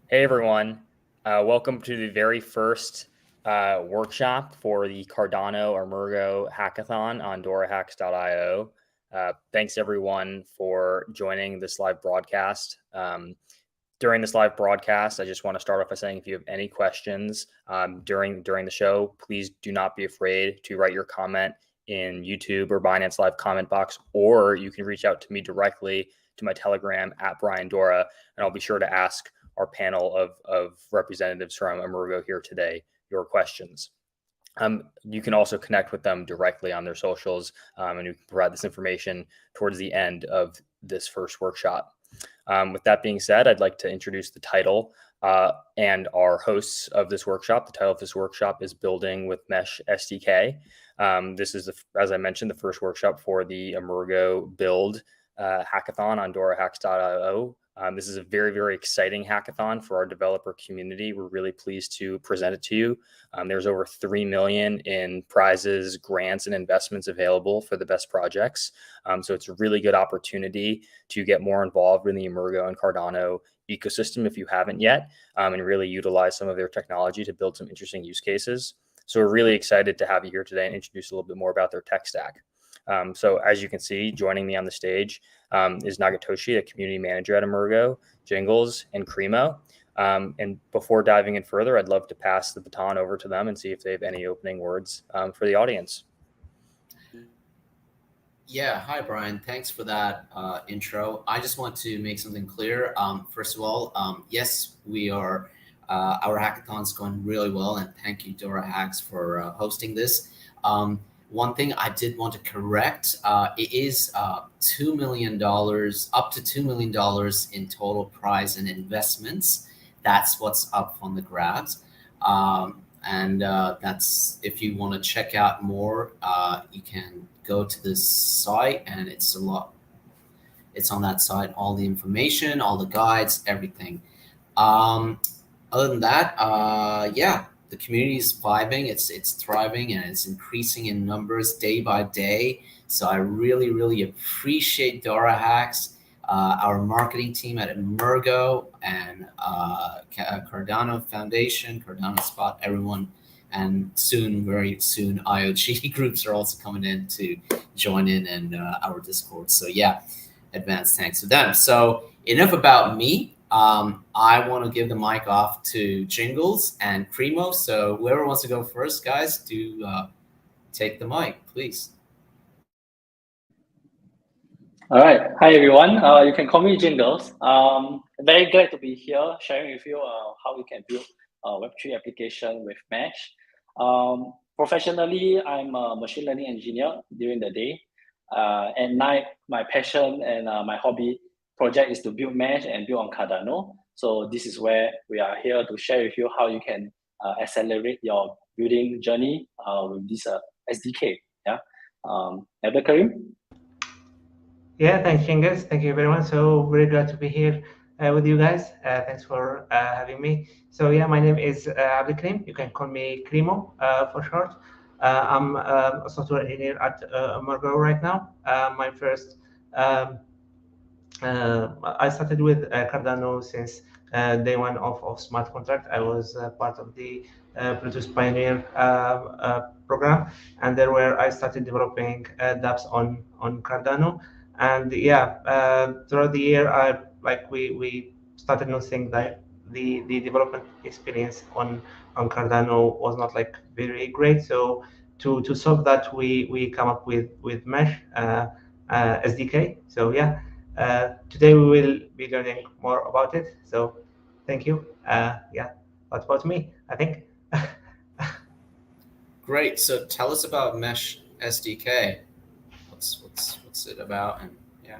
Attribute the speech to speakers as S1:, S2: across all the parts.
S1: Hey everyone, welcome to the very first workshop for the Cardano EMURGO Hackathon on DoraHacks.io. Thanks everyone for joining this live broadcast. During this live broadcast, I just want to start off by saying if you have any questions during the show, please do not be afraid to write your comment in YouTube or Binance Live comment box, or you can reach out to me directly to my Telegram at Brian Dora, and I'll be sure to ask our panel of representatives from EMURGO here today your questions. You can also connect with them directly on their socials, and you can provide this information towards the end of this first workshop. With that being said, I'd like to introduce the title and our hosts of this workshop. The title of this workshop is Building with Mesh SDK. This is, as I mentioned, the first workshop for the EMURGO Build Hackathon on DoraHacks.io. This is a very, very exciting hackathon for our developer community. We're really pleased to present it to you. There's over 3 million in prizes, grants, and investments available for the best projects. So it's a really good opportunity to get more involved in the EMURGO and Cardano ecosystem if you haven't yet, and really utilize some of their technology to build some interesting use cases. So we're really excited to have you here today and introduce a little bit more about their tech stack. So as you can see, joining me on the stage is Nagatoshi, the community manager at EMURGO, Jingles, and Cremo. And before diving in further, I'd love to pass the baton over to them and see if they have any opening words for the audience.
S2: Yeah, hi, Brian. Thanks for that intro. I just want to make something clear. First of all, yes, we are, our hackathon's going really well, and thank you, DoraHacks, for hosting this. One thing I did want to correct, it is $2 million, up to $2 million in total prize and investments. That's what's up on the grabs. And that's, if you want to check out more, you can go to this site, and it's on that site, all the information, all the guides, everything. Other than that, yeah, the community is vibing, it's thriving, and it's increasing in numbers day by day. So I really, really appreciate DoraHacks, our marketing team at EMURGO, and Cardano Foundation, Cardano Spot, everyone. And soon, very soon, IoT groups are also coming in to join in and our Discord. So yeah, advanced thanks to them. So enough about me. I want to give the mic off to Jingles and Cremo. So whoever wants to go first, guys, do take the mic, please.
S3: All right. Hi, everyone. You can call me Jingles. Very glad to be here sharing with you how we can build a Web3 application with Mesh. Professionally, I'm a machine learning engineer during the day. At night, my passion and my hobby project is to build Mesh and build on Cardano. So this is where we are here to share with you how you can accelerate your building journey with this SDK. Yeah, Abdul Karim.
S4: Yeah, thanks, Jingles. Thank you, everyone. So very glad to be here with you guys. Thanks for having me. So yeah, my name is Abdul Karim. You can call me Cremo for short. I'm a software engineer at EMURGO right now. My first I started with Cardano since day one of smart contract. I was part of the Bluetooth Pioneer program, and there where I started developing dApps on Cardano. And yeah, throughout the year, we started noticing that the development experience on Cardano was not like very great. So to solve that, we come up with Mesh SDK. So yeah. Today we will be learning more about it. So thank you. Yeah, that's about me, I think.
S2: Great. So tell us about Mesh SDK. What's it about? And yeah.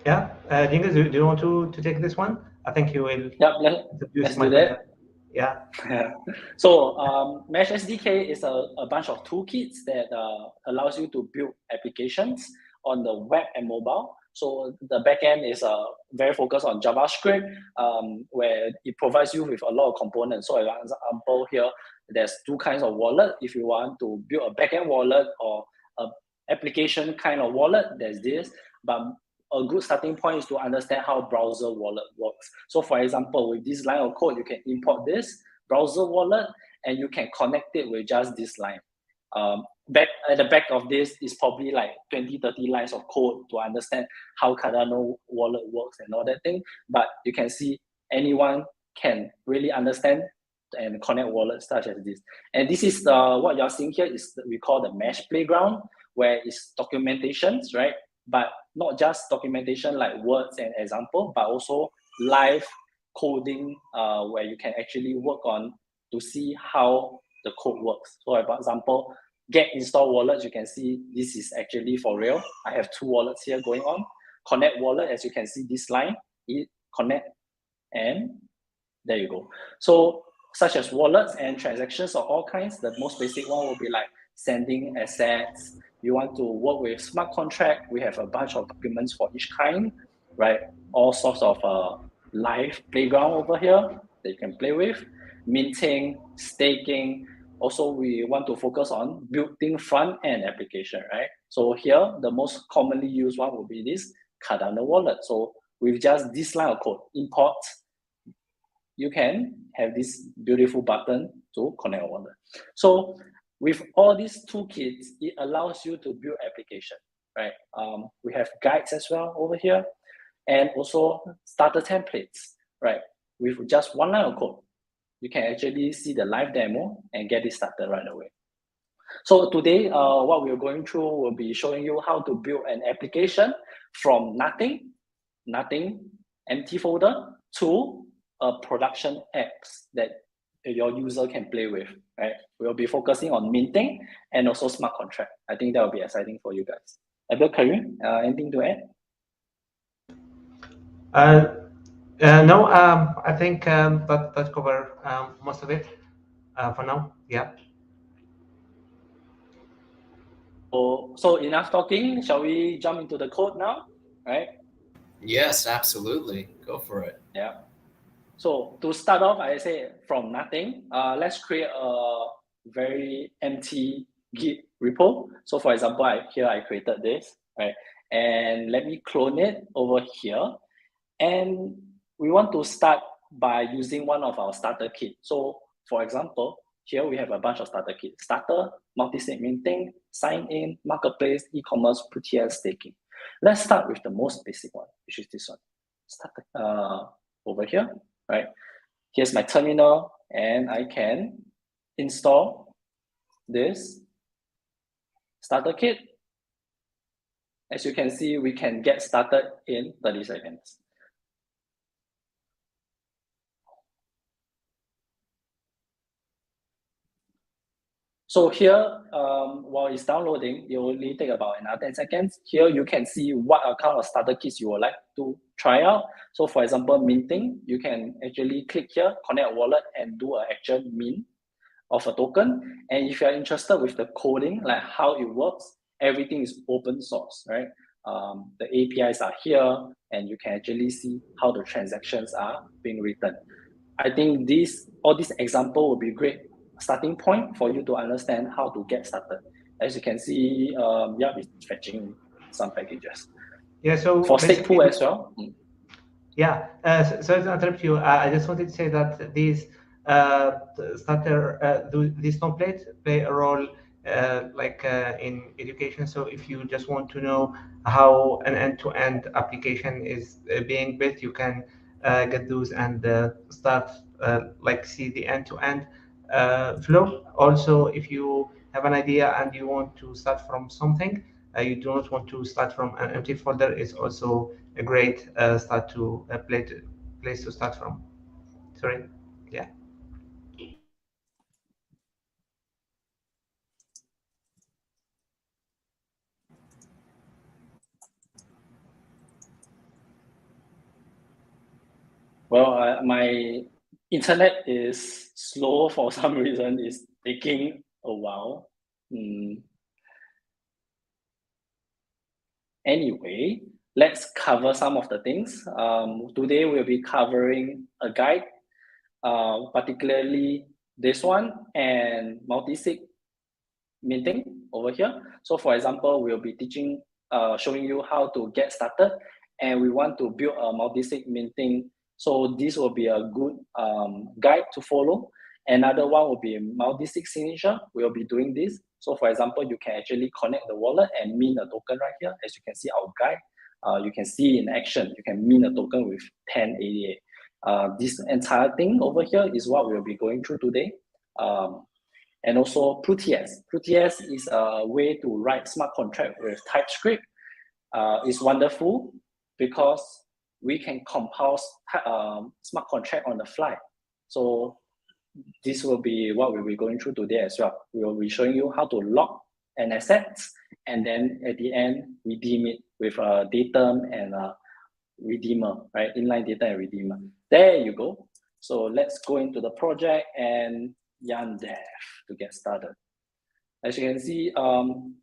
S4: Yeah, Jingles, do you want to take this one? I think you will.
S3: Yeah, let's do that.
S4: Yeah.
S3: So Mesh SDK is a bunch of toolkits that allows you to build applications on the web and mobile. So the backend is very focused on JavaScript, where it provides you with a lot of components. So, for example, here there's two kinds of wallet. If you want to build a backend wallet or a application kind of wallet, there's this. But a good starting point is to understand how browser wallet works. So for example, with this line of code, you can import this browser wallet and you can connect it with just this line. Back at the back of this is probably like 20, 30 lines of code to understand how Cardano wallet works and all that thing. But you can see anyone can really understand and connect wallets such as this. And this is what you're seeing here is we call the Mesh playground, where it's documentations, right? But not just documentation like words and example, but also live coding where you can actually work on to see how the code works. So for example, get install wallets, you can see this is actually for real. I have 2 wallets here going on. Connect wallet, as you can see this line, it connect, and there you go. So such as wallets and transactions of all kinds, the most basic one will be like sending assets. You want to work with smart contract, we have a bunch of documents for each kind, right? All sorts of live playground over here that you can play with. Minting, staking. Also, we want to focus on building front-end application, right? So here, the most commonly used one will be this Cardano wallet. So with just this line of code, import, you can have this beautiful button to connect a wallet. So with all these toolkits, it allows you to build application, right? We have guides as well over here, and also starter templates, right? With just one line of code, you can actually see the live demo and get it started right away. So today, what we're going through will be showing you how to build an application from nothing, empty folder, to a production apps that your user can play with, right? We'll be focusing on minting and also smart contract. I think that will be exciting for you guys. Abdul Karim, anything to add?
S4: No, I think that cover most of it for now. Yeah.
S3: So enough talking. Shall we jump into the code now? Right?
S2: Yes, absolutely. Go for it.
S3: Yeah. So to start off, I say from nothing, let's create a very empty Git repo. So for example, here I created this, right? And let me clone it over here. And we want to start by using one of our starter kit. So for example, here we have a bunch of starter kits: starter, multi-sig minting, sign in, marketplace, e-commerce, PTS, staking. Let's start with the most basic one, which is this one. Starter over here, right? Here's my terminal, and I can install this starter kit. As you can see, we can get started in 30 seconds. So here, while it's downloading, it will only take about another 10 seconds. Here you can see what kind of starter kits you would like to try out. So for example, minting, you can actually click here, connect a wallet, and do an actual mint of a token. And if you're interested with the coding, like how it works, everything is open source, right? The APIs are here, and you can actually see how the transactions are being written. I think all these example will be great starting point for you to understand how to get started. As you can see, yeah, it's fetching some packages.
S4: Yeah, so
S3: for stake pool as well.
S4: Yeah, sorry to interrupt you. I just wanted to say that these these templates play a role in education. So if you just want to know how an end-to-end application is being built, you can get those and start see the end-to-end flow. Also, if you have an idea and you want to start from something, you do not want to start from an empty folder, it's also a great place to start from. Sorry. Yeah.
S3: Well, my internet is slow for some reason. It's taking a while. Anyway, let's cover some of the things. Today we'll be covering a guide, particularly this one and multi-sig minting over here. So for example, we'll be teaching, showing you how to get started and we want to build a multi-sig minting. So this will be a good guide to follow. Another one will be multi-sig signature. We'll be doing this. So for example, you can actually connect the wallet and mint a token right here. As you can see our guide, you can see in action, you can mint a token with 10 ADA. This entire thing over here is what we'll be going through today. And also Proteus. Proteus is a way to write smart contract with TypeScript. It's wonderful because we can compile smart contract on the fly. So this will be what we'll be going through today as well. We will be showing you how to lock an asset and then at the end redeem it with a datum and a redeemer, right? Inline data and redeemer. There you go. So let's go into the project and yarn dev to get started. As you can see, all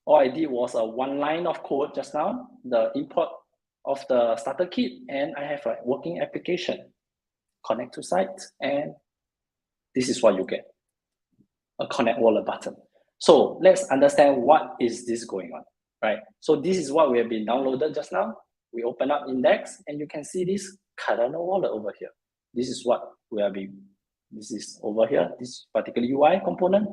S3: I did was a one line of code just now, the import of the starter kit, and I have a working application. Connect to site, and this is what you get, a connect wallet button. So let's understand what is this going on, right? So this is what we have been downloaded just now. We open up index and you can see this Cardano wallet over here. This is what we have been, this is over here, this particular UI component.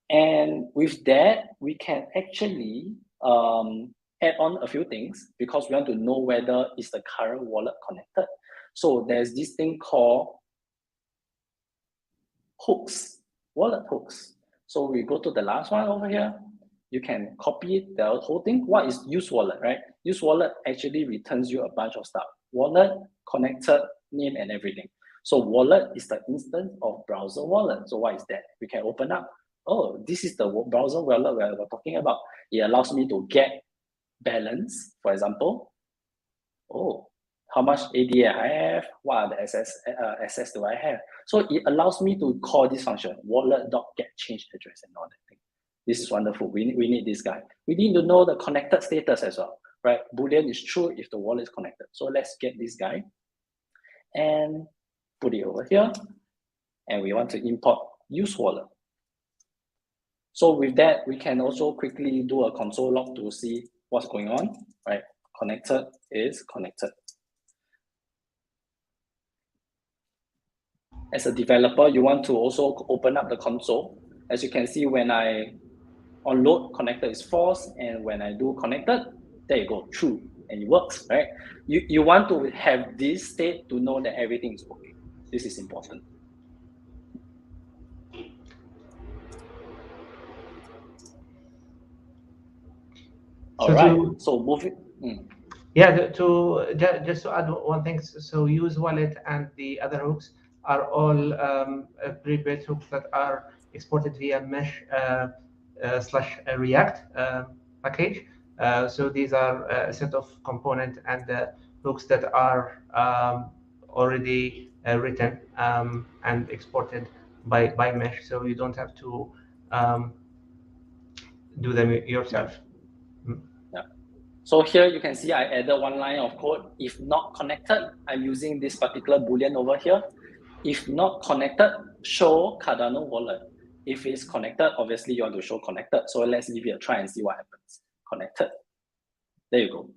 S3: And with that, we can actually add on a few things because we want to know whether is the current wallet connected. So there's this thing called hooks, wallet hooks. So we go to the last one over here. You can copy the whole thing. What is use wallet, right? Use wallet actually returns you a bunch of stuff. Wallet, connected, name, and everything. So wallet is the instance of browser wallet. So what is that? We can open up. Oh, this is the browser wallet we're talking about. It allows me to get balance, for example. Oh, how much ADA I have, what are the assets do I have. So it allows me to call this function, wallet.getChange address and all that thing. This is wonderful. We need this guy. We need to know the connected status as well, right? Boolean is true if the wallet is connected. So let's get this guy and put it over here. And we want to import use wallet. So with that, we can also quickly do a console log to see what's going on, right? Connected is connected. As a developer, you want to also open up the console. As you can see, when I onload, connected is false, and when I do connected, there you go, true, and it works, right? You want to have this state to know that everything is working. This is important. All right, so moving.
S4: Yeah, just to add one thing, so use wallet and the other hooks are all pre-built hooks that are exported via Mesh / React package. So these are a set of component and hooks that are already written and exported by Mesh, so you don't have to do them yourself.
S3: Yeah. So here you can see I added one line of code. If not connected, I'm using this particular Boolean over here. If not connected, show Cardano wallet. If it's connected, obviously you want to show connected. So let's give it a try and see what happens. Connected. There you go.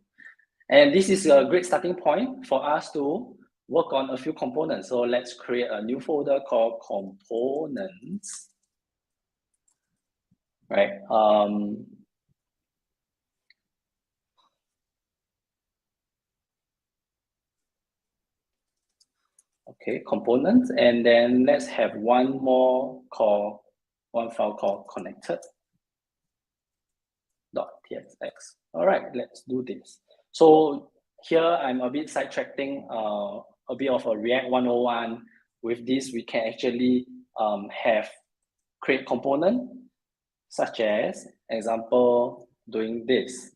S3: And this is a great starting point for us to work on a few components. So let's create a new folder called components. Right. Okay, components, and then let's have one file called connected.tsx. All right, let's do this. So here I'm a bit sidetracking a bit of a React 101. With this, we can actually create component, such as example doing this.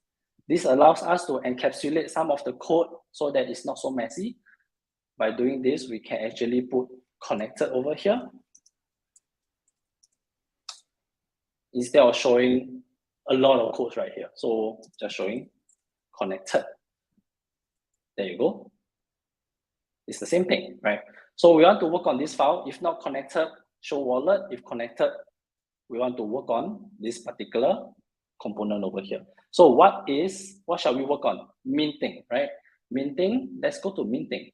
S3: This allows us to encapsulate some of the code so that it's not so messy. By doing this, we can actually put connected over here instead of showing a lot of codes right here. So just showing connected. There you go. It's the same thing, right? So we want to work on this file. If not connected, show wallet. If connected, we want to work on this particular component over here. So what shall we work on? Minting, right? Minting, let's go to minting.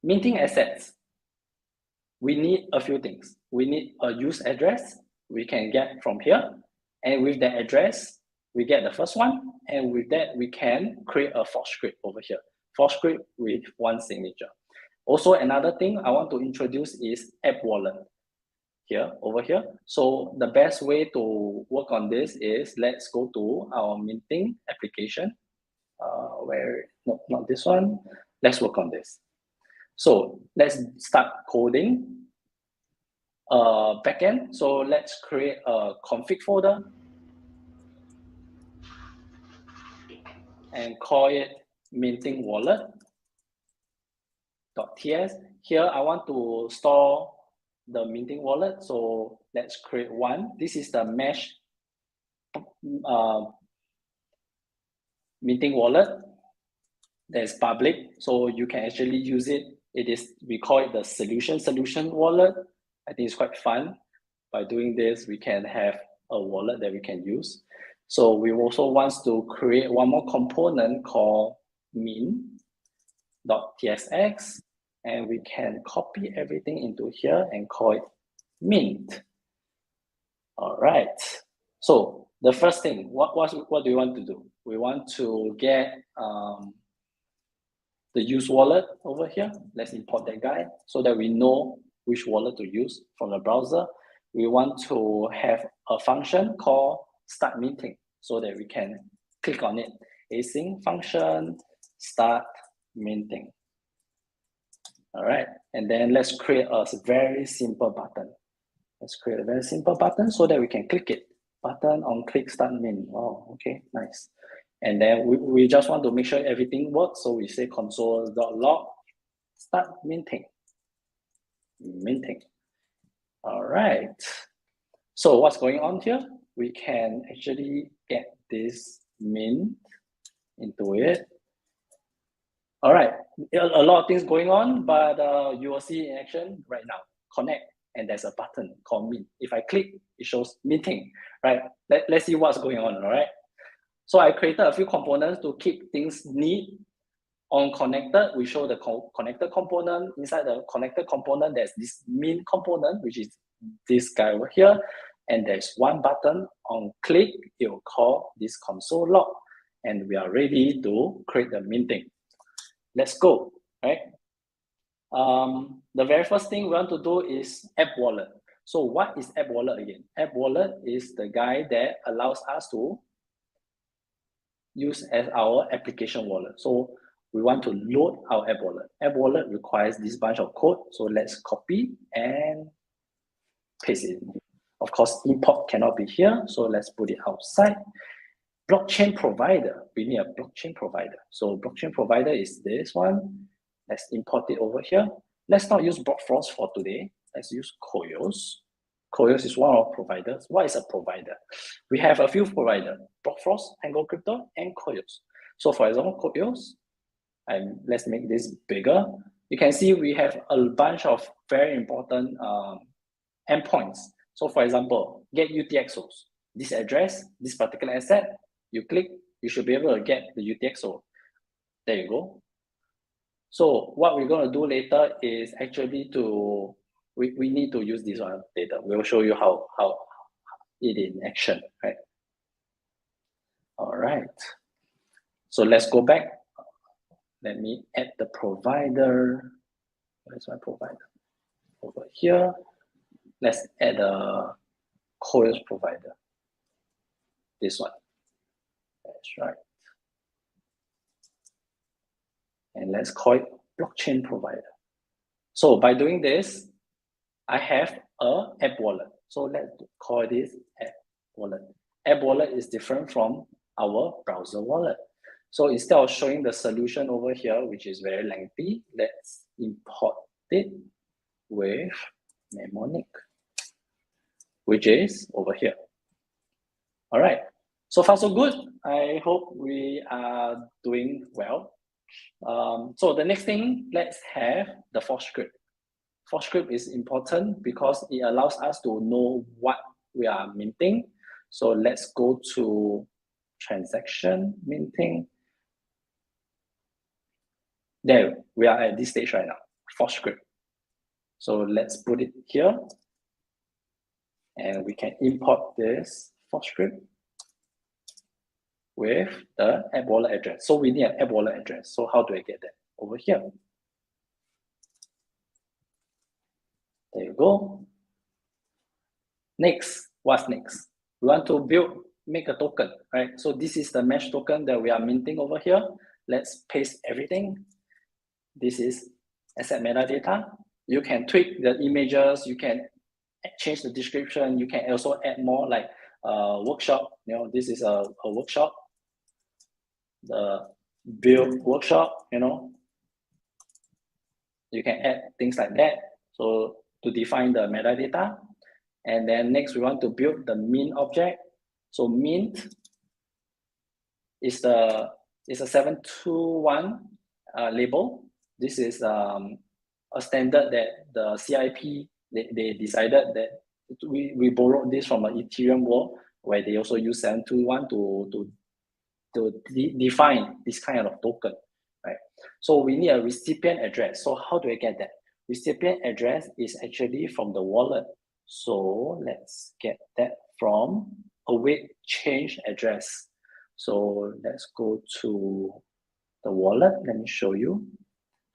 S3: Minting assets. We need a few things. We need a use address we can get from here. And with that address, we get the first one. And with that, we can create a fork script over here. Fork script with one signature. Also, another thing I want to introduce is app wallet over here. So the best way to work on this is let's go to our minting application. Not this one. Let's work on this. So let's start coding backend. So let's create a config folder and call it minting wallet.ts. Here I want to store the minting wallet. So let's create one. This is the Mesh minting wallet that is public. So you can actually use it. We call it the solution wallet. I think it's quite fun. By doing this, we can have a wallet that we can use. So we also want to create one more component called min.tsx, and we can copy everything into here and call it mint. All right. So the first thing, what do we want to do? We want to get the use wallet over here. Let's import that guy so that we know which wallet to use from the browser. We want to have a function called start minting so that we can click on it. Async function start minting. All right, and then let's create a very simple button. Let's create a very simple button so that we can click it. Button on click start mint. Oh, okay, nice. And then we just want to make sure everything works. So we say console.log start minting. All right. So what's going on here? We can actually get this mint into it. All right. A lot of things going on, but you will see in action right now. Connect, and there's a button called mint. If I click, it shows minting, right? Let's see what's going on, all right? So I created a few components to keep things neat. On connected, we show the connected component. Inside the connected component, there's this mint component, which is this guy over here. And there's one button on click, it will call this console log. And we are ready to create the minting. Let's go, right? The very first thing we want to do is app wallet. So what is app wallet again? App wallet is the guy that allows us to use as our application wallet. So we want to load our app wallet. App wallet requires this bunch of code. So let's copy and paste it. Of course, import cannot be here. So let's put it outside. Blockchain provider. We need a blockchain provider. So blockchain provider is this one. Let's import it over here. Let's not use Blockfrost for today. Let's use Koyos. Koyos is one of our providers. What is a provider? We have a few providers, Blockfrost, Tango Crypto, and Koyos. So for example, Koyos, let's make this bigger. You can see we have a bunch of very important endpoints. So for example, get UTXOs. This address, this particular asset, you click, you should be able to get the UTXO. There you go. So what we're going to do later is actually we need to use this one later. We'll show you how it in action, right? All right. So let's go back. Let me add the provider. Where's my provider? Over here. Let's add a Koyos provider. This one. That's right. And let's call it blockchain provider. So by doing this, I have a app wallet. So let's call this app wallet. App wallet is different from our browser wallet. So instead of showing the solution over here, which is very lengthy, let's import it with mnemonic, which is over here. All right, so far so good. I hope we are doing well. So the next thing, let's have the fork script. Fork script is important because it allows us to know what we are minting. So let's go to transaction minting. There, we are at this stage right now, for script. So let's put it here. And we can import this for script with the app wallet address. So we need an app wallet address. So how do I get that? Over here. There you go. Next, what's next? We want to make a token, right? So this is the mesh token that we are minting over here. Let's paste everything. This is asset metadata. You can tweak the images, you can change the description, you can also add more like workshop. You know, this is a workshop, the build workshop, you know. You can add things like that. So to define the metadata. And then next we want to build the mint object. So mint is a 721 label. This is a standard that the CIP, they decided that we borrowed this from an Ethereum world where they also use 721 to define this kind of token, right? So we need a recipient address. So how do I get that? Recipient address is actually from the wallet. So let's get that from await change address. So let's go to the wallet. Let me show you.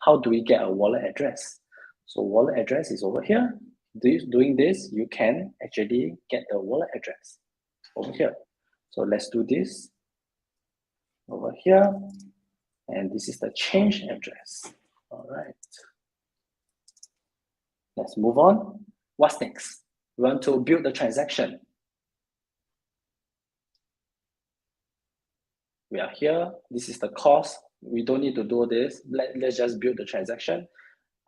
S3: How do we get a wallet address? So wallet address is over here. Doing this, you can actually get the wallet address over here. So let's do this over here. And this is the change address. All right. Let's move on. What's next? We want to build the transaction. We are here. This is the cost. We don't need to do this. Let's just build the transaction.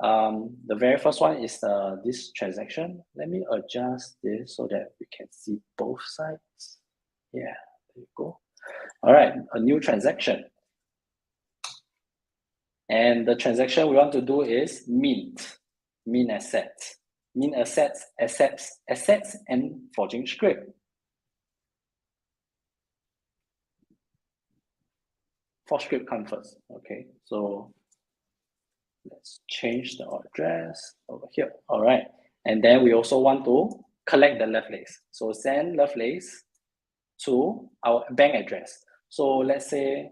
S3: The very first one is this transaction. Let me adjust this so that we can see both sides. Yeah, there you go. All right, a new transaction. And the transaction we want to do is mint assets. Mint assets and forging script. For script come first. Okay, so let's change the address over here. All right, and then we also want to collect the Lovelace. So send Lovelace to our bank address. So let's say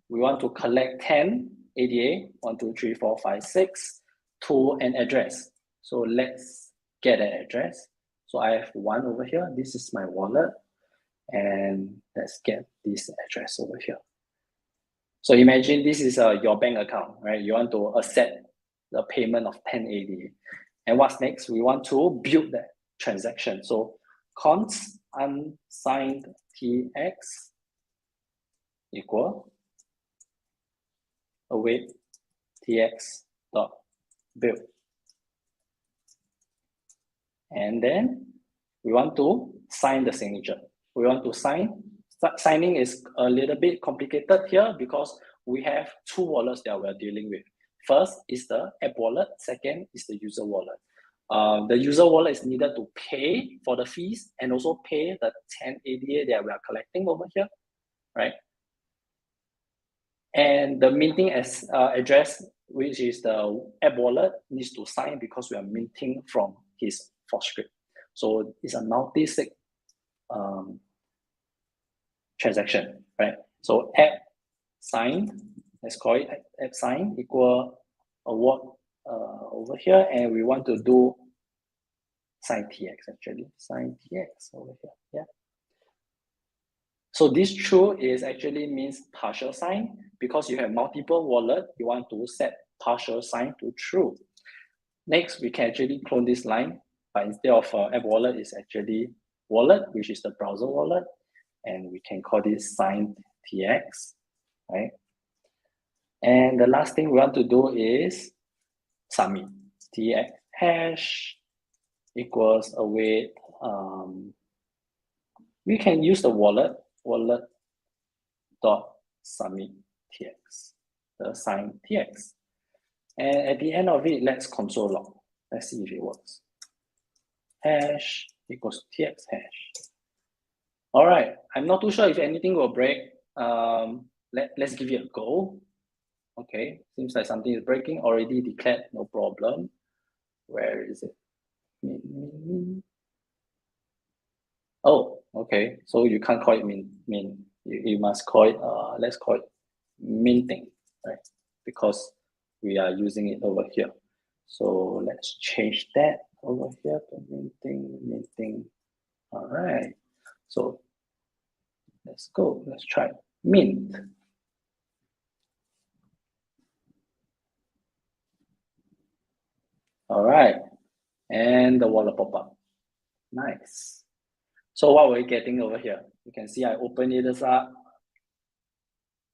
S3: we want to collect 10 ADA, 1, 2, 3, 4, 5, 6 to an address. So let's get an address. So I have one over here. This is my wallet. And let's get this address over here. So imagine this is your bank account, right? You want to accept the payment of 10 ADA. And what's next? We want to build that transaction. So const unsigned TX equal await TX dot build. And then we want to sign the signature. We want to sign. Signing is a little bit complicated here because we have two wallets that we're dealing with. First is the app wallet. Second is the user wallet. The user wallet is needed to pay for the fees and also pay the 10 ADA that we are collecting over here, right? And the minting address, which is the app wallet, needs to sign because we are minting from his fork script. So it's a multi-sig transaction, right? So app sign, let's call it app sign equal award over here, and we want to do sign TX actually, sign TX over here, yeah. So this true is actually means partial sign because you have multiple wallet, you want to set partial sign to true. Next, we can actually clone this line, but instead of app wallet, is actually wallet, which is the browser wallet. And we can call this signed TX, right? And the last thing we want to do is submit TX hash equals await. We can use the wallet dot submit TX, the signed TX. And at the end of it, let's console log. Let's see if it works. Hash equals tx hash. All right, I'm not too sure if anything will break. Let's give it a go. Okay, seems like something is breaking. Already declared, no problem. Where is it? Oh, okay. So you can't call it min. You must call it, let's call it minting, right? Because we are using it over here. So let's change that over here to minting. All right. So let's go. Let's try mint. All right. And the wallet pop up. Nice. So what we're getting over here, you can see I open it as a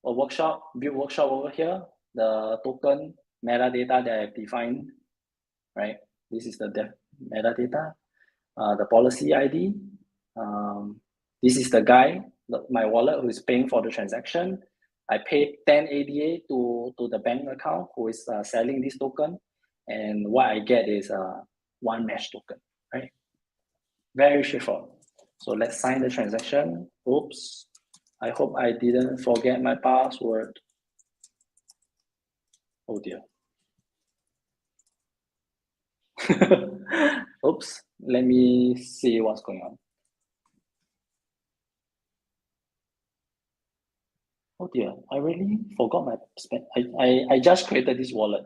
S3: workshop, build workshop over here, the token metadata that I've defined, right? This is the metadata, the policy ID. This is the guy, my wallet, who is paying for the transaction. I paid 10 ADA to the bank account who is selling this token. And what I get is one mesh token, right? Very straightforward. So let's sign the transaction. Oops. I hope I didn't forget my password. Oh dear. Oops. Let me see what's going on. Oh dear. I really forgot my spend. I just created this wallet.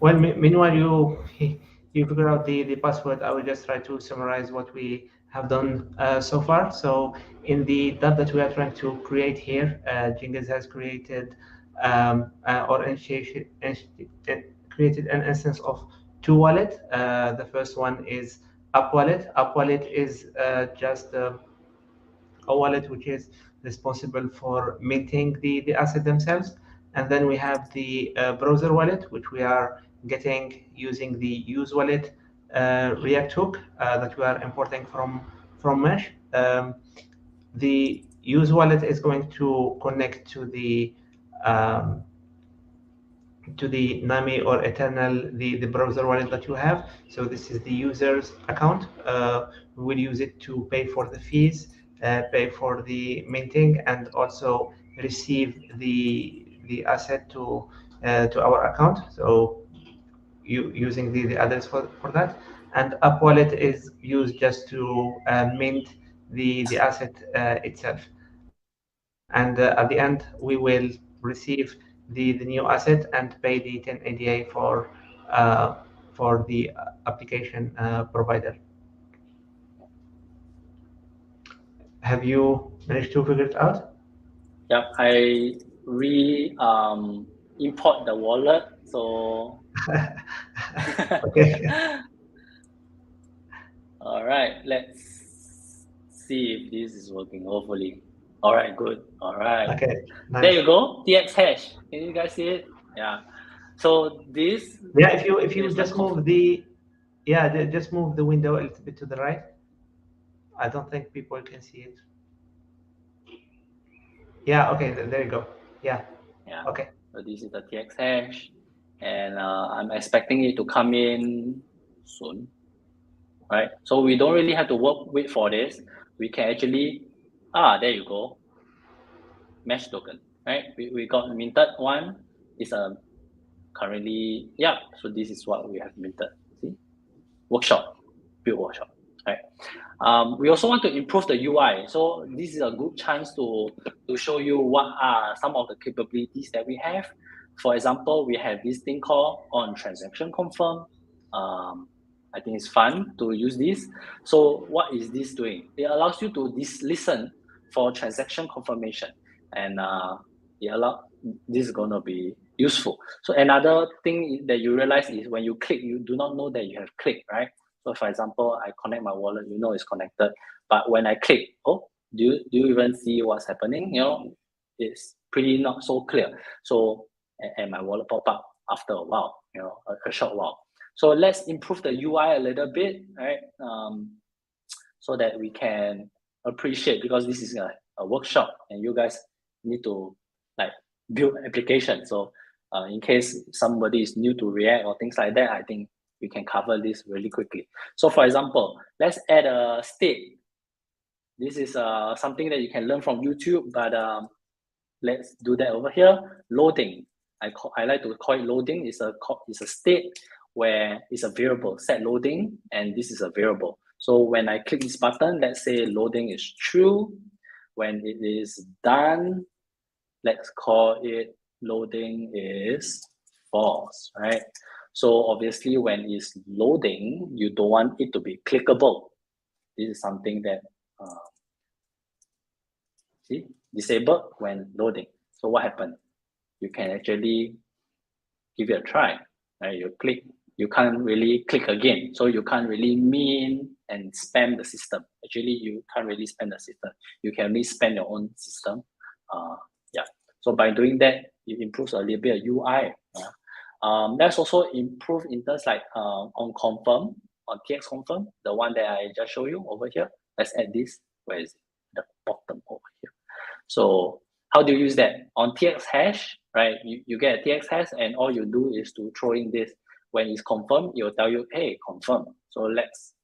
S4: Well, meanwhile, you figure out the password. I will just try to summarize what we have done so far. So in the dApp that we are trying to create here, Genghis has created created an instance of two wallets. The first one is App Wallet. App Wallet is just a wallet which is responsible for minting the asset themselves. And then we have the browser wallet, which we are getting using the use wallet React hook that we are importing from Mesh. The use wallet is going to connect to the NAMI or Eternal, the browser wallet that you have. So this is the user's account. We will use it to pay for the fees, pay for the minting, and also receive the asset to our account. So using the address for that. And App Wallet is used just to mint the asset itself. And at the end, we will receive the new asset and pay the 10 ADA for the application provider. Have you managed to figure it out?
S3: Yep, I import the wallet. So
S4: Okay.
S3: All right, let's see if this is working. Hopefully. All right, good. All right.
S4: Okay. Nice.
S3: There you go. TX hash. Can you guys see it? Yeah. So this.
S4: Yeah. If you just move just move the window a little bit to the right. I don't think people can see it. Yeah. Okay. There you go. Yeah.
S3: Yeah.
S4: Okay.
S3: So this is the TX hash, and I'm expecting it to come in soon. Right. So we don't really have to wait for this. We can actually. There you go. Mesh token. Right. We got minted one. Is a currently, yeah, so this is what we have minted. See, workshop, build workshop, right? We also want to improve the UI, so this is a good chance to show you what are some of the capabilities that we have. For example, we have this thing called on transaction confirm. I think it's fun to use this. So what is this doing? It allows you to listen for transaction confirmation, and this is going to be useful. So another thing that you realize is when you click, you do not know that you have clicked, right? So for example, I connect my wallet, you know it's connected. But when I click, do you even see what's happening? You know, it's pretty not so clear. So, and my wallet pop up after a while, you know, a short while. So let's improve the UI a little bit, right? So that we can appreciate, because this is a workshop and you guys need to like build application. So in case somebody is new to React or things like that, I think we can cover this really quickly. So for example, let's add a state. This is something that you can learn from YouTube, but let's do that over here. Loading. I like to call it loading. It's a state where it's a variable, set loading, and this is a variable. So when I click this button, let's say loading is true. When it is done, let's call it loading is false, right? So obviously when it's loading, you don't want it to be clickable. This is something that, see, disabled when loading. So what happened? You can actually give it a try, right? You click, you can't really click again. So you can't really mean and spam the system. Actually, you can't really spam the system. You can only spam your own system. Yeah. So by doing that, it improves a little bit of UI. That's also improved in terms like on confirm, on TX confirm, the one that I just showed you over here. Let's add this. Where is it? The bottom over here. So how do you use that? On TX hash, right? You get a TX hash and all you do is to throw in this. When it's confirmed, it will tell you, hey, confirm. So let's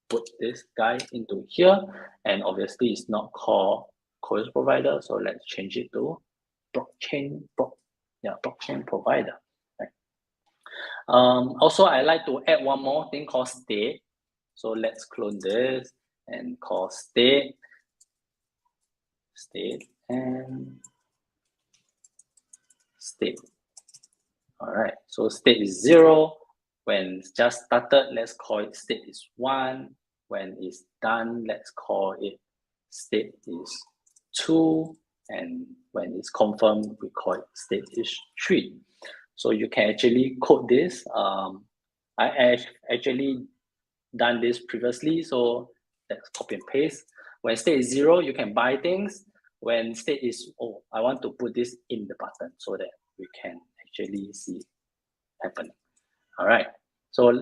S3: put this guy into here. And obviously it's not called Chorus provider. So let's change it to blockchain provider. Right? Also, I like to add one more thing called state. So let's clone this and call state and state. All right, so state is 0. When it's just started, let's call it state is 1. When it's done, let's call it state is 2. And when it's confirmed, we call it state is 3. So you can actually code this. I actually done this previously, so let's copy and paste. When state is 0, you can buy things. When state is, oh, I want to put this in the button so that we can actually see it happening. All right, so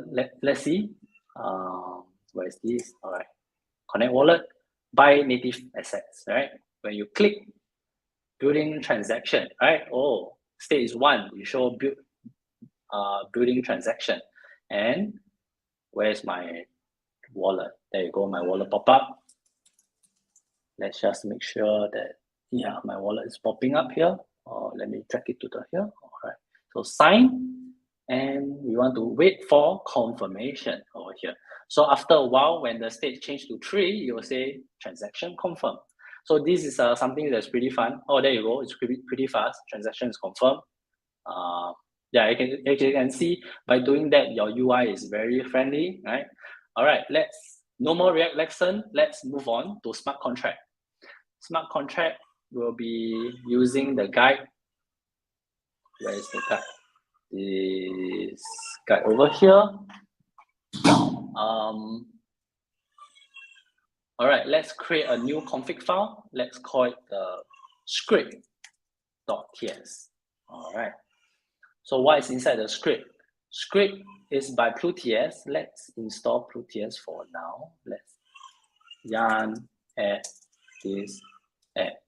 S3: let's see. Where is this? All right, connect wallet, buy native assets, right? When you click building transaction, right? Oh, state is 1, you show building transaction. And where's my wallet? There you go, my wallet pop up. Let's just make sure that, yeah, my wallet is popping up here. Let me drag it to the here. All right, so sign, and we want to wait for confirmation over here. So after a while, when the state change to 3, you will say transaction confirmed. So this is something that's pretty fun. Oh, there you go. It's pretty fast. Transaction is confirmed. Yeah, you can see by doing that, your UI is very friendly, right? All right, no more React lesson. Let's move on to smart contract. Smart contract will be using the guide. Where is the guide? This guide over here. All right, let's create a new config file. Let's call it the script.ts. All right. So what is inside the script? Script is by PluTS. Let's install PluTS for now. Let's yarn add this at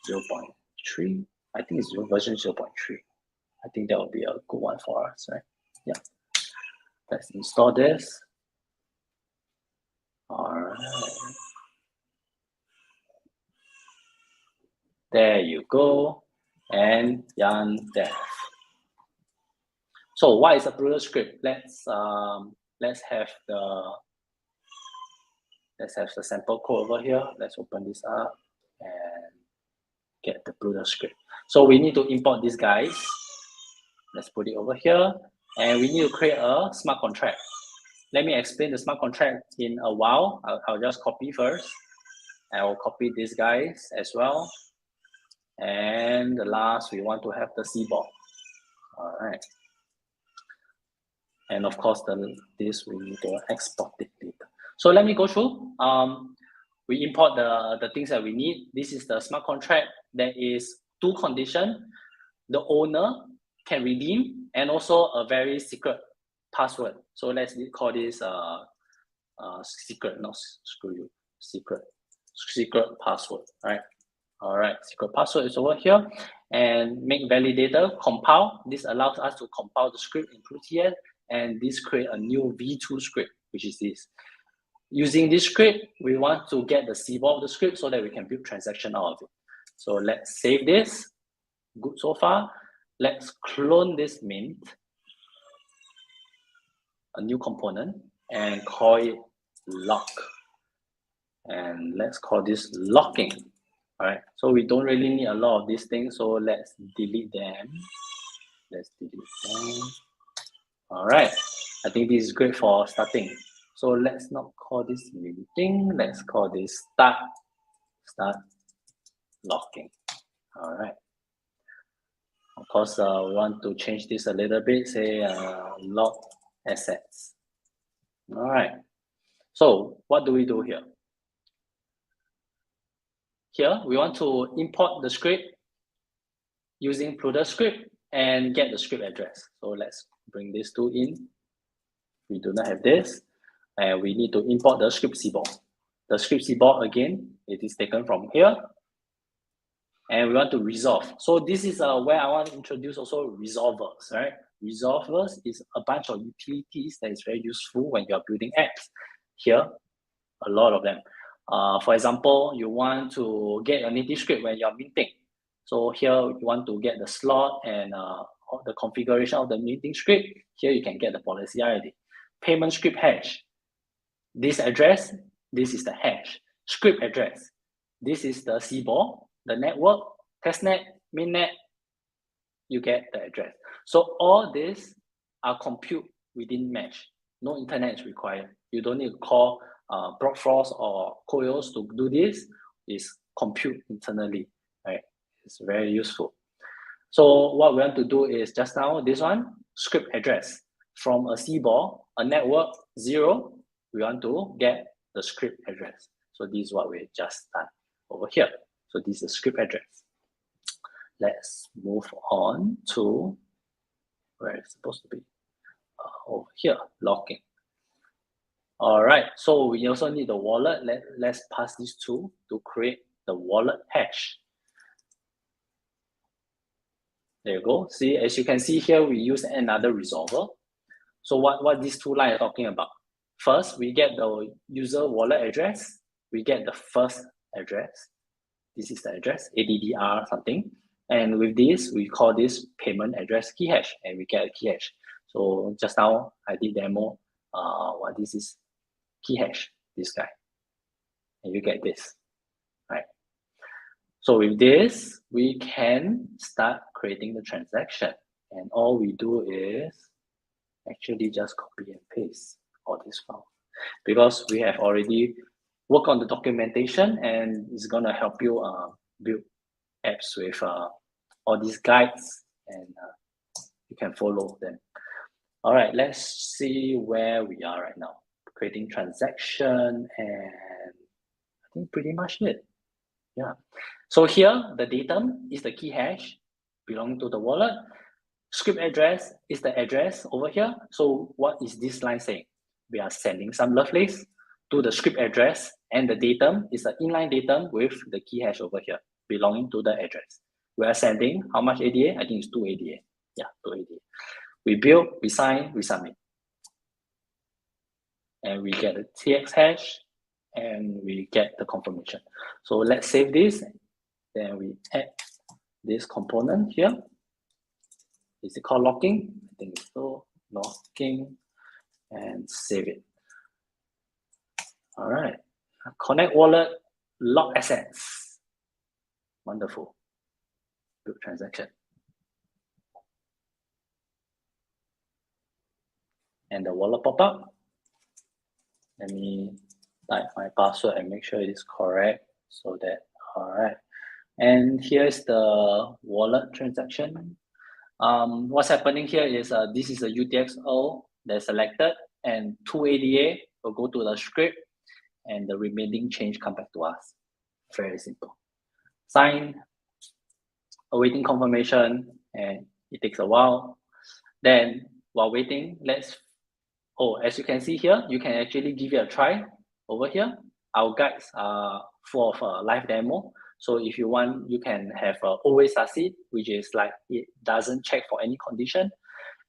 S3: 0.3. I think it's version 0.3. I think that would be a good one for us, right? Yeah. Let's install this. All right. There you go. And yarn dev. So what is a Pluto script? Let's have the sample code over here. Let's open this up and get the Pluto script. So we need to import these guys. Let's put it over here, and we need to create a smart contract. Let me explain the smart contract in a while. I'll just copy first. I will copy these guys as well. And the last, we want to have the CBOR. All right. And of course, this we need to export it later. So let me go through. We import the things that we need. This is the smart contract. There is 2 conditions. The owner can redeem, and also a very secret password. So let's call this secret, not screw you, secret password, right? All right, secret password is over here. And make validator, compile. This allows us to compile the script in TS, and this create a new V2 script, which is this. Using this script, we want to get the CBOR of the script so that we can build transaction out of it. So let's save this. Good so far. Let's clone this mint, a new component, and call it lock. And let's call this locking. All right, so we don't really need a lot of these things, so let's delete them. Let's delete them. All right, I think this is great for starting. So let's not call this minting. Let's call this start locking. All right. Of course, we want to change this a little bit. Say lock assets. All right. So what do we do here? Here, we want to import the script using Pluto script and get the script address. So let's bring these two in. We do not have this, and we need to import the script CBOR. The script CBOR, again, it is taken from here, and we want to resolve. So this is where I want to introduce also resolvers, right? Resolvers is a bunch of utilities that is very useful when you are building apps. Here, a lot of them. For example, you want to get a native script when you're minting. So here you want to get the slot and the configuration of the minting script. Here you can get the policy ID. Payment script hash. This address, this is the hash. Script address. This is the CBOR, the network, testnet, mainnet. You get the address. So all these are compute within Mesh. No internet is required. You don't need to call Broadforce or Coils to do this. It's compute internally, right? It's very useful. So what we want to do is just now, this one, script address. From a CBOR, a network 0, we want to get the script address. So this is what we just done over here. So this is the script address. Let's move on to where it's supposed to be. Over here, locking. All right, so we also need the wallet. Let's pass these two to create the wallet hash. There you go. See, as you can see here, we use another resolver. So what these two lines are talking about? First, we get the user wallet address. We get the first address. This is the address, ADDR something. And with this, we call this payment address key hash, and we get a key hash. So just now I did demo. What this is key hash, this guy, and you get this, right? So with this, we can start creating the transaction, and all we do is actually just copy and paste all this file, because we have already worked on the documentation, and it's gonna help you build apps with all these guides, and you can follow them. All right, let's see where we are right now. Creating transaction, and I think pretty much it. Yeah. So here, the datum is the key hash belonging to the wallet. Script address is the address over here. So what is this line saying? We are sending some lovelace to the script address, and the datum is an inline datum with the key hash over here belonging to the address. We are sending how much ADA? I think it's 2 ADA. Yeah, 2 ADA. We build, we sign, we submit. And we get the TX hash, and we get the confirmation. So let's save this. Then we add this component here. Is it called locking? I think so. Locking, and save it. All right. Connect wallet, lock assets. Wonderful. Build transaction. And the wallet pop up. Let me type my password and make sure it is correct, so that, all right. And here's the wallet transaction. What's happening here is this is a UTXO that's selected, and 2 ADA will go to the script, and the remaining change come back to us. Very simple. Sign, awaiting confirmation, and it takes a while. Then while waiting, as you can see here, you can actually give it a try over here. Our guides are full of live demo. So if you want, you can have always succeed, which is like it doesn't check for any condition.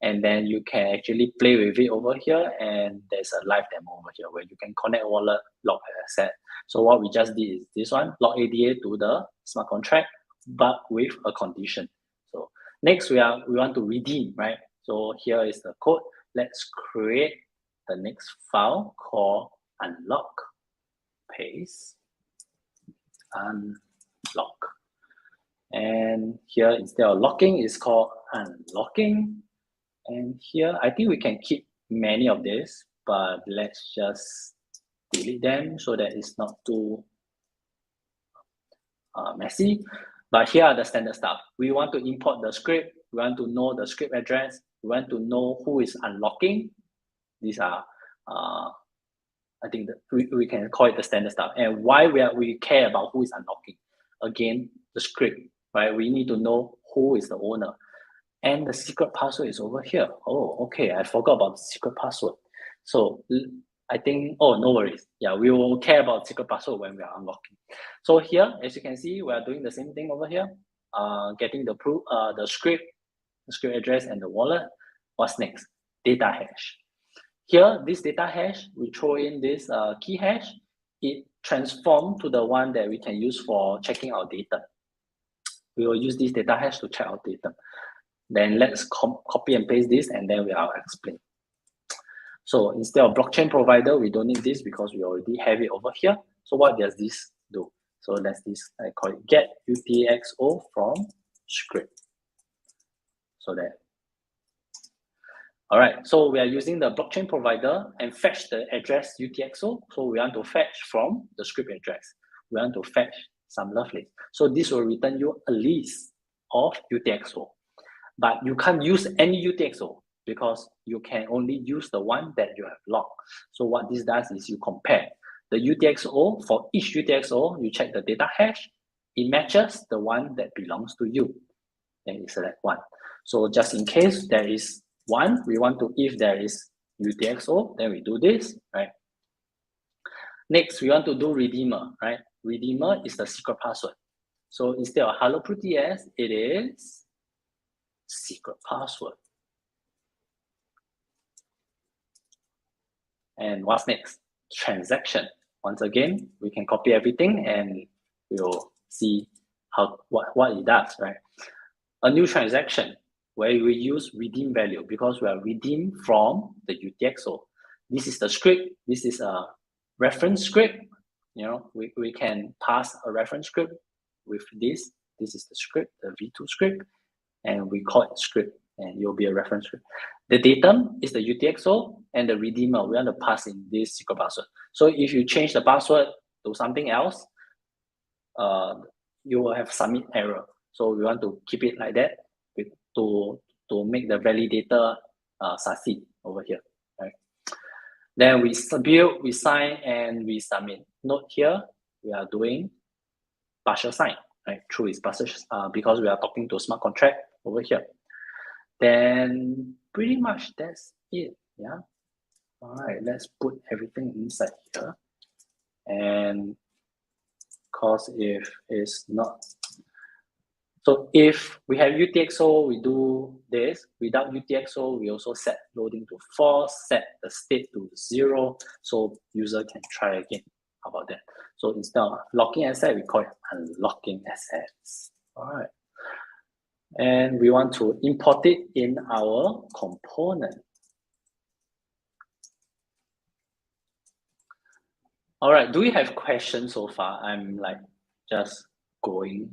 S3: And then you can actually play with it over here. And there's a live demo over here where you can connect wallet, log asset. So what we just did is this one, log ADA to the smart contract, but with a condition. So next we want to redeem, right? So here is the code. Let's create the next file called unlock. Paste, unlock. And here instead of locking, it's called unlocking. And here, I think we can keep many of this, but let's just delete them so that it's not too messy. But here are the standard stuff. We want to import the script. We want to know the script address. We want to know who is unlocking. These are, I think that we can call it the standard stuff. And why we care about who is unlocking. Again, the script, right? We need to know who is the owner. And the secret password is over here. Oh, okay, I forgot about the secret password. So I think, oh, no worries. Yeah, we will care about secret password when we are unlocking. So here, as you can see, we are doing the same thing over here. Getting the proof, the script address and the wallet. What's next? Data hash. Here, this data hash, we throw in this key hash. It transforms to the one that we can use for checking our data. We will use this data hash to check our data. Then let's copy and paste this, and then I'll explain. So instead of blockchain provider, we don't need this because we already have it over here. So what does this do? So that's this, I call it get UTXO from script. So that. All right, so we are using the blockchain provider and fetch the address UTXO. So we want to fetch from the script address. We want to fetch some lovely. So this will return you a list of UTXO. But you can't use any UTXO because you can only use the one that you have logged. So what this does is you compare the UTXO. For each UTXO, you check the data hash. It matches the one that belongs to you. Then you select one. So just in case there is one, we want to, if there is UTXO, then we do this, right? Next, we want to do redeemer, right? Redeemer is the secret password. So instead of hello pretty s, it is secret password. And what's next? Transaction. Once again, we can copy everything and we'll see how what it does, right? A new transaction where we use redeem value because we are redeemed from the UTXO. This is the script. This is a reference script. You know, we can pass a reference script with this. This is the script, the V2 script. And we call it script, and it will be a reference script. The datum is the UTXO, and the redeemer, we want to pass in this secret password. So if you change the password to something else, you will have submit error. So we want to keep it like that to make the validator succeed over here, right? Then we build, we sign, and we submit. Note here, we are doing partial sign, right? True is partial because we are talking to smart contract over here. Then pretty much that's it, yeah. All right, let's put everything inside here. And because if it's not, so if we have UTXO, we do this. Without UTXO, we also set loading to false, set the state to 0, so user can try again. How about that? So instead of locking asset, we call it unlocking assets. All right. And we want to import it in our component. All right, do we have questions so far? I'm like just going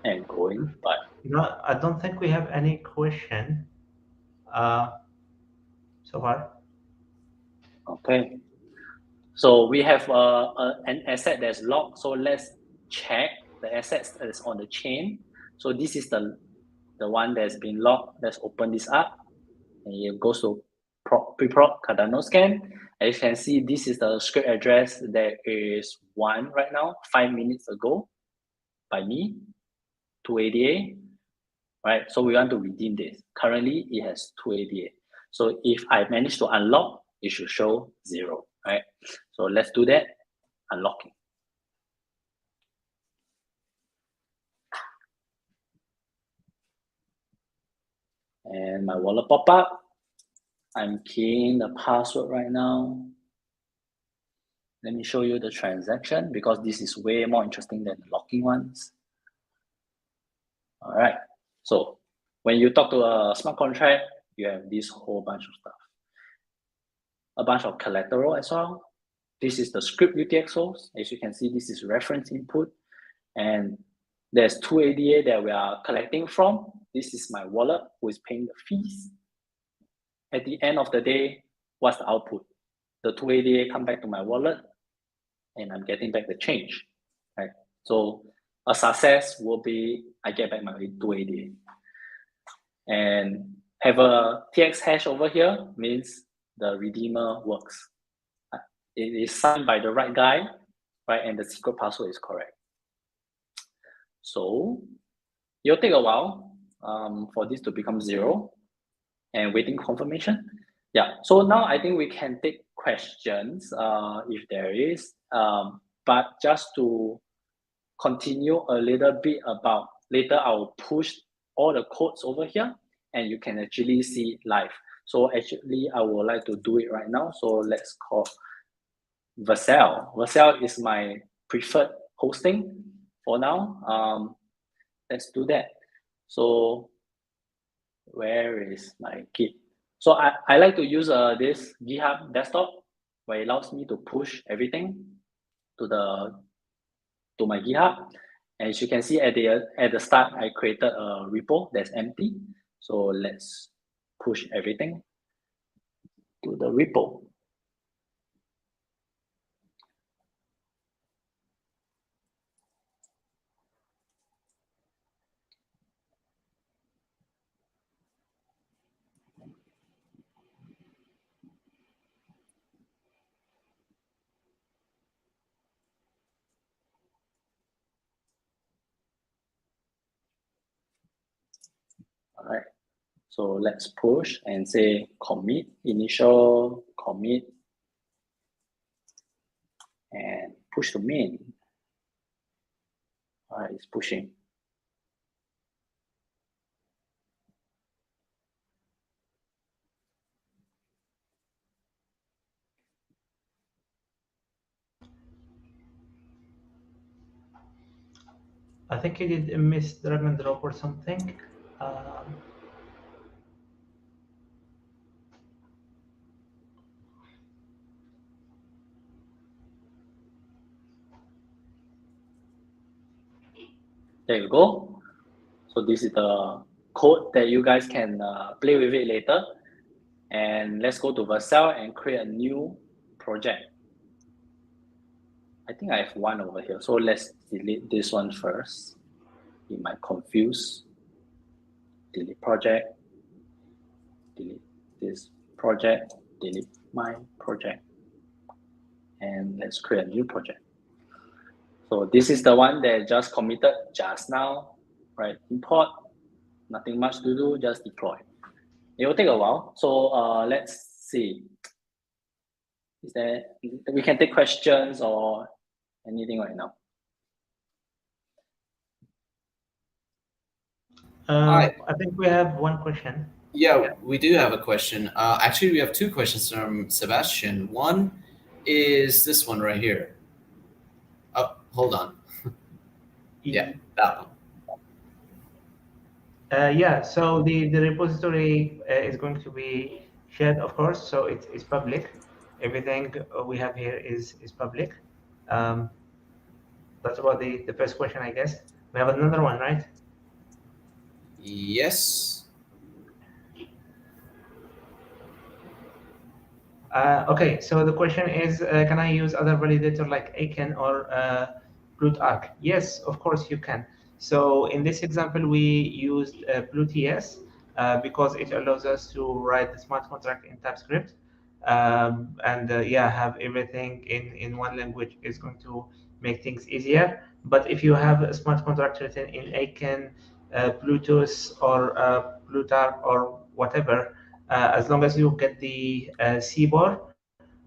S3: and going, but
S4: no, I don't think we have any question so far.
S3: Okay. So we have an asset that's locked. So let's check the assets that is on the chain. So this is the one that's been locked. Let's open this up. And it goes to pre-prop Cardano scan. As you can see, this is the script address that is 1 right now, 5 minutes ago by me, 2 ADA, right? So we want to redeem this. Currently, it has 2 ADA. So if I manage to unlock, it should show 0, right? So let's do that, unlocking. And my wallet pop up. I'm keying the password right now. Let me show you the transaction because this is way more interesting than the locking ones. All right. So when you talk to a smart contract, you have this whole bunch of stuff. A bunch of collateral as well. This is the script UTXOs. As you can see, this is reference input. And there's two ADA that we are collecting from. This is my wallet who is paying the fees. At the end of the day, what's the output? The two ADA come back to my wallet and I'm getting back the change, right? So a success will be, I get back my two ADA. And have a TX hash over here means the redeemer works. It is signed by the right guy, right? And the secret password is correct. So it'll take a while for this to become 0 and waiting confirmation. Yeah, so now I think we can take questions if there is, but just to continue a little bit about, later I'll push all the codes over here and you can actually see live. So actually I would like to do it right now. So let's call Vercel. Vercel is my preferred hosting for now. Let's do that. So where is my Git? So I like to use this GitHub desktop where it allows me to push everything to my GitHub. And as you can see at the start, I created a repo that's empty. So let's push everything to the repo. All right. So let's push and say commit, initial commit, and push to main. All right, it's pushing.
S4: I think he did a miss drag and drop or something.
S3: There you go. So this is the code that you guys can play with it later. And let's go to Vercel and create a new project. I think I have one over here. So let's delete this one first. It might confuse. Delete project. Delete this project. Delete my project. And let's create a new project. So this is the one that just committed just now, right? Import, nothing much to do, just deploy. It will take a while. So let's see. Is there, we can take questions or anything right now?
S4: I think we have one question.
S2: Yeah, we do have a question. Actually, we have two questions from Sebastian. One is this one right here. Oh, hold on. Yeah, that one.
S4: Yeah, so the repository is going to be shared, of course, so it's public. Everything we have here is public. That's about the first question, I guess. We have another one, right?
S2: Yes.
S4: Okay, so the question is, can I use other validator like Aiken or Plutarch? Yes, of course you can. So in this example, we used PluTS because it allows us to write the smart contract in TypeScript. Yeah, have everything in one language is going to make things easier. But if you have a smart contract written in Aiken, Bluetooth, or Plutarch, or whatever, as long as you get the CBOR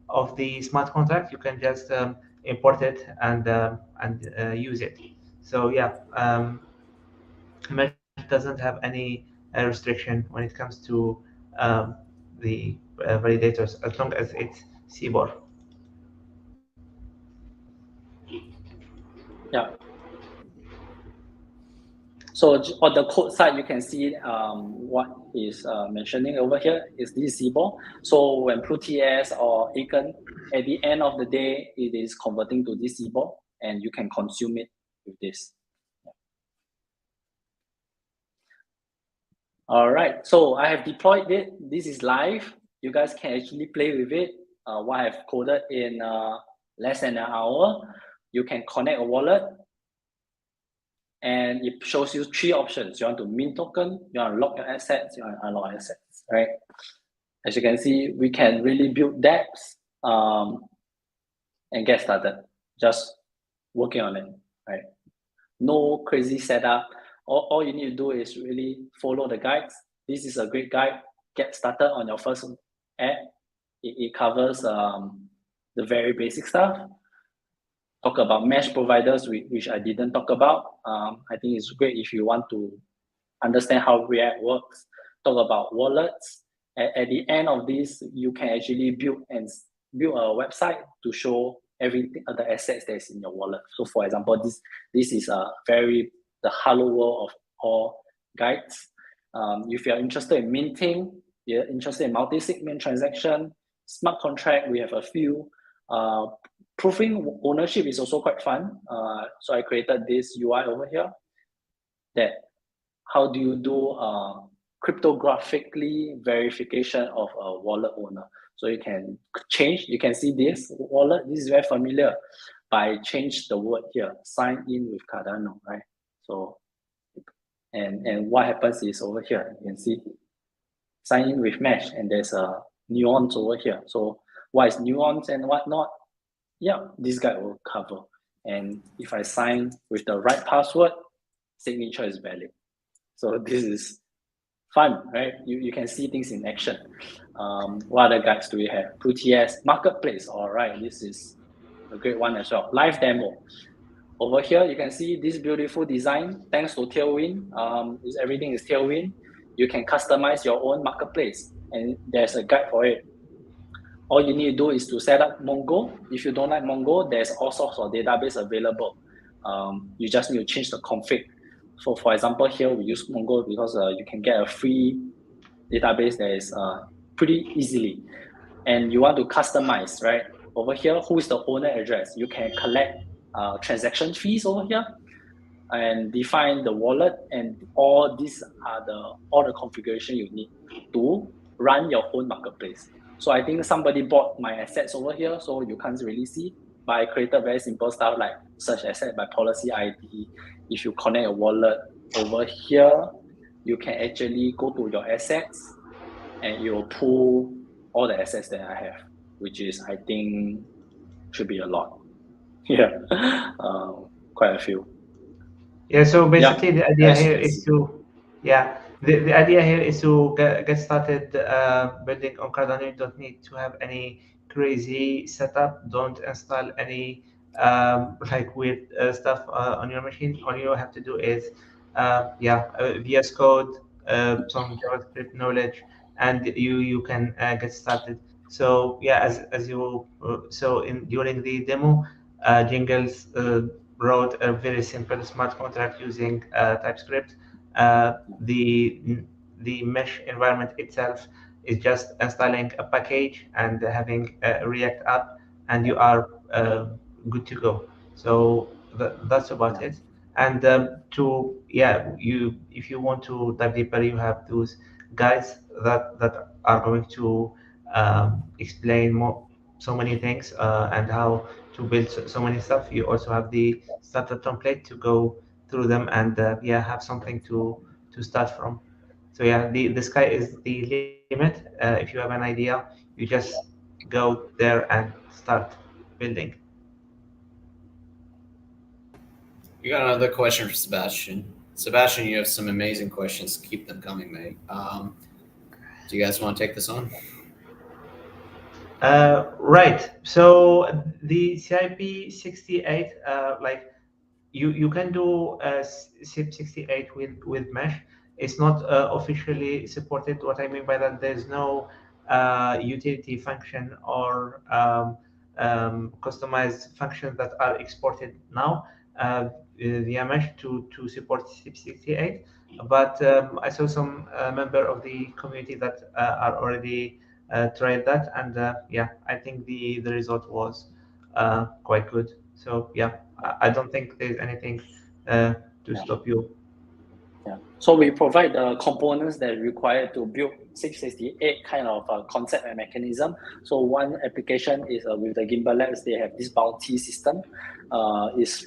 S4: of the smart contract, you can just import it and use it. So yeah, Mesh doesn't have any restriction when it comes to the validators, as long as it's CBOR.
S3: Yeah. So on the code side, you can see what is mentioning over here is this CBOR. So when ProTS or Aiken, at the end of the day, it is converting to this CBOR, and you can consume it with this. All right, so I have deployed it. This is live. You guys can actually play with it. What I've coded in less than an hour. You can connect a wallet, and it shows you 3 options. You want to mint token, you want to lock your assets, you want to unlock assets, right? As you can see, we can really build dApps and get started. Just working on it, right? No crazy setup. All you need to do is really follow the guides. This is a great guide. Get started on your first app. It covers the very basic stuff. Talk about mesh providers, which I didn't talk about. I think it's great if you want to understand how React works. Talk about wallets. At the end of this, you can actually build a website to show everything, the assets that's in your wallet. So for example, this is the hello world of all guides. If you're interested in minting, you're interested in multi-sig mint transaction, smart contract, we have a few. Proving ownership is also quite fun. So I created this UI over here that how do you do cryptographically verification of a wallet owner. So you can change, you can see this wallet, this is very familiar, but I changed the word here, sign in with Cardano, right? So, and what happens is over here, you can see sign in with Mesh, and there's a nuance over here. So what is nuance and what not? Yeah, this guy will cover. And if I sign with the right password, signature is valid. So this is fun, right? You can see things in action. What other guides do we have? ProTS, Marketplace. All right, this is a great one as well. Live demo. Over here, you can see this beautiful design. Thanks to Tailwind, everything is Tailwind. You can customize your own marketplace, and there's a guide for it. All you need to do is to set up Mongo. If you don't like Mongo, there's all sorts of database available. You just need to change the config. So for example, here we use Mongo because you can get a free database that is pretty easily. And you want to customize, right? Over here, who is the owner address? You can collect transaction fees over here and define the wallet, and all these are all the configuration you need to run your own marketplace. So I think somebody bought my assets over here, so you can't really see, but I created very simple stuff like search asset by policy ID. If you connect a wallet over here, you can actually go to your assets and it will pull all the assets that I have, which is, I think, should be a lot. Yeah, quite a few.
S4: Yeah, so basically the idea
S3: as you
S4: here
S3: can
S4: is
S3: see.
S4: to, yeah, the idea here is to get started building on Cardano. You don't need to have any crazy setup. Don't install any like weird stuff on your machine. All you have to do is, VS Code, some JavaScript knowledge, and you can get started. So yeah, as you so in during the demo, Jingles wrote a very simple smart contract using TypeScript. The mesh environment itself is just installing a package and having a React app, and you are good to go. So that's about it. And if you want to dive deeper, you have those guides that are going to explain so many things and how to build so many stuff. You also have the starter template to go through them and have something to start from. So yeah, the sky is the limit. If you have an idea, you just go there and start building.
S2: We got another question for Sebastian. Sebastian, you have some amazing questions. Keep them coming, mate. Do you guys want to take this on?
S4: Right. So the CIP 68, like you can do SIP 68 with Mesh. it's not officially supported. What I mean by that, there's no utility function or customized functions that are exported now via Mesh to support 668. But I saw some member of the community that are already tried that, and yeah, I think the result was quite good. So yeah, I don't think there's anything to stop you.
S3: Yeah. So we provide the components that are required to build 668 kind of concept and mechanism. So one application is with the Gimbal Labs, they have this bounty system. Is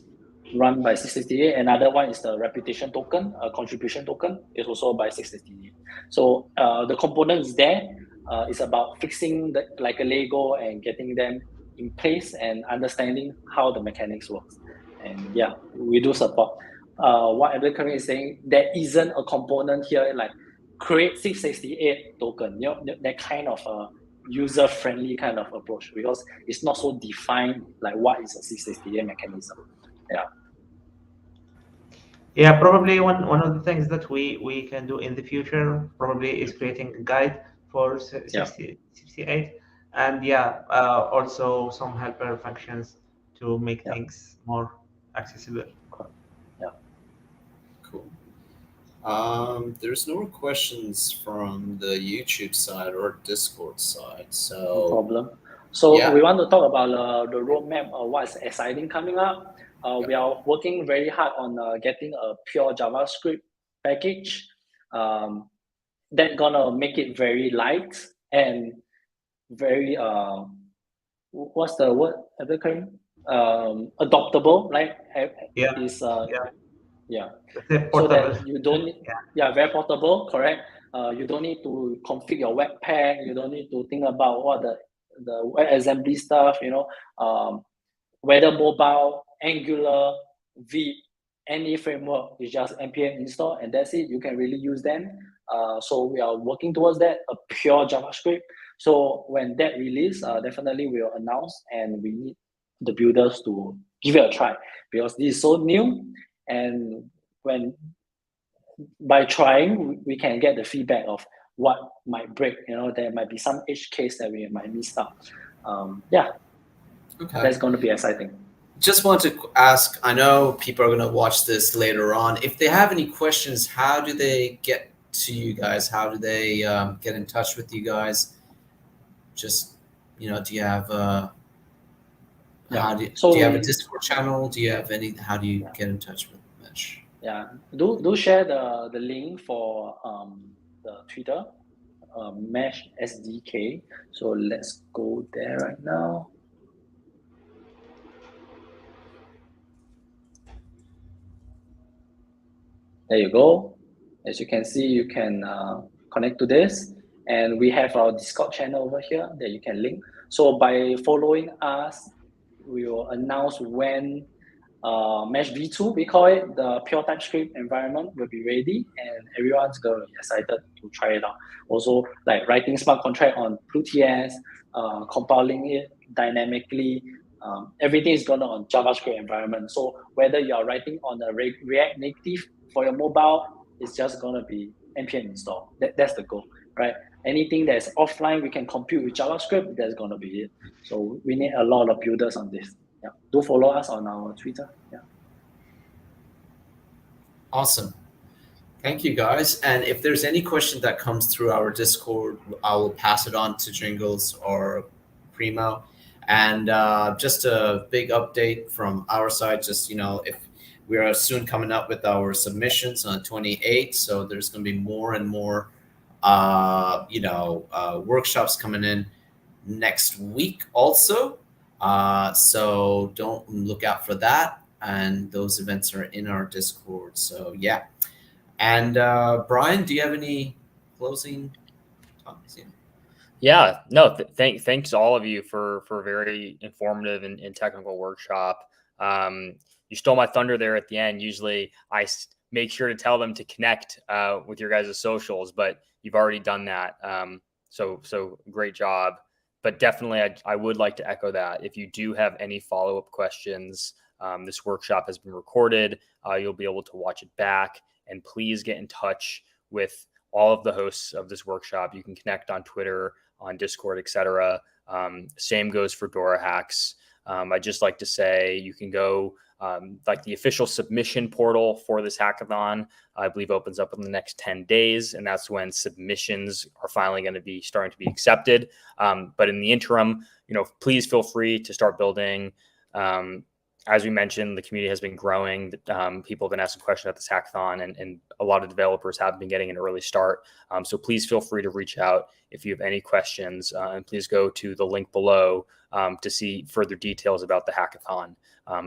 S3: run by 668. Another one is the reputation token, contribution token, is also by 668. So the components there is about fixing like a Lego and getting them in place and understanding how the mechanics works. And yeah, we do support. What Abdulkarim is saying, there isn't a component here like create 668 token, that kind of user-friendly kind of approach, because it's not so defined like what is a 668 mechanism. Yeah.
S4: Yeah, probably one of the things that we can do in the future probably is creating a guide for 68, and yeah, also some helper functions to make things more accessible.
S3: Yeah.
S2: Cool. There's no questions from the YouTube side or Discord side, so
S3: no problem. So we want to talk about the roadmap of what's exciting coming up. We are working very hard on getting a pure JavaScript package that's gonna make it very light and very what's the word, adoptable, right? Is so that you don't need, very portable, correct. You don't need to configure your Webpack, you don't need to think about what the web assembly stuff, whether mobile, Angular, Vue, any framework is just npm install and that's it. You can really use them. So we are working towards that, a pure JavaScript. So when that release, definitely we'll announce, and we need the builders to give it a try, because this is so new, and when by trying we can get the feedback of what might break. There might be some edge case that we might miss out. That's going to be exciting.
S2: Just want to ask, I know people are going to watch this later on, if they have any questions, how do they get to you guys? How do they get in touch with you guys? Just, do you have do you have a Discord channel? Do you have how do you get in touch with Mesh?
S3: Yeah, do share the link for the Twitter, Mesh SDK. So let's go there right now. There you go. As you can see, you can connect to this, and we have our Discord channel over here that you can link. So by following us, we will announce when Mesh V2, we call it, the pure TypeScript environment will be ready, and everyone's going to be excited to try it out. Also, like writing smart contract on BlueTS, compiling it dynamically, everything is going on JavaScript environment. So whether you're writing on a React Native for your mobile, it's just going to be npm install. That's the goal, right? Anything that's offline, we can compute with JavaScript, that's going to be it. So we need a lot of builders on this. Yeah, do follow us on our Twitter. Yeah.
S2: Awesome. Thank you, guys. And if there's any question that comes through our Discord, I will pass it on to Jingles or Primo. And just a big update from our side, just, if we are soon coming up with our submissions on 28th. So there's going to be more and more, workshops coming in next week also. So don't look out for that. And those events are in our Discord. So yeah. And Brian, do you have any closing thoughts?
S1: Yeah, no, thanks all of you for a very informative and technical workshop. You stole my thunder there at the end. Usually I make sure to tell them to connect with your guys' socials, but you've already done that. So great job. But definitely, I would like to echo that. If you do have any follow-up questions, this workshop has been recorded. You'll be able to watch it back. And please get in touch with all of the hosts of this workshop. You can connect on Twitter, on Discord, etc. Same goes for DoraHacks. I'd just like to say you can go like the official submission portal for this hackathon, I believe opens up in the next 10 days. And that's when submissions are finally going to be starting to be accepted. But in the interim, please feel free to start building. As we mentioned, the community has been growing. People have been asking questions at this hackathon, and a lot of developers have been getting an early start. So please feel free to reach out if you have any questions, and please go to the link below to see further details about the hackathon.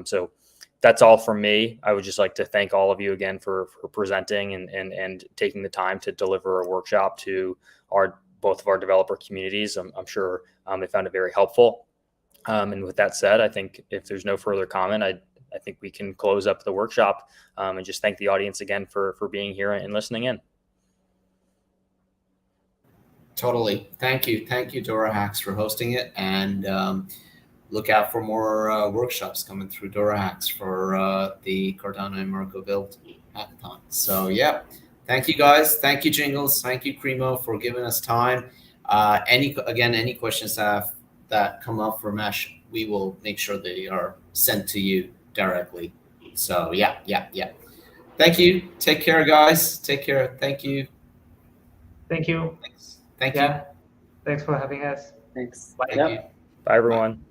S1: So that's all from me. I would just like to thank all of you again for presenting and taking the time to deliver a workshop to both of our developer communities. I'm sure they found it very helpful. And with that said, I think if there's no further comment, I think we can close up the workshop and just thank the audience again for being here and listening in.
S2: Totally. Thank you. Thank you, DoraHacks, for hosting it. And look out for more workshops coming through DoraHacks for the Cardano EMURGO build hackathon. So yeah, thank you guys. Thank you, Jingles. Thank you, Cremo, for giving us time. Any questions that come up for Mesh, we will make sure they are sent to you directly. So yeah. Thank you. Take care, guys. Take care. Thank you.
S4: Thank you.
S2: Thanks. Thank you.
S4: Thanks for having us.
S3: Thanks.
S2: Thank you.
S1: Bye, everyone.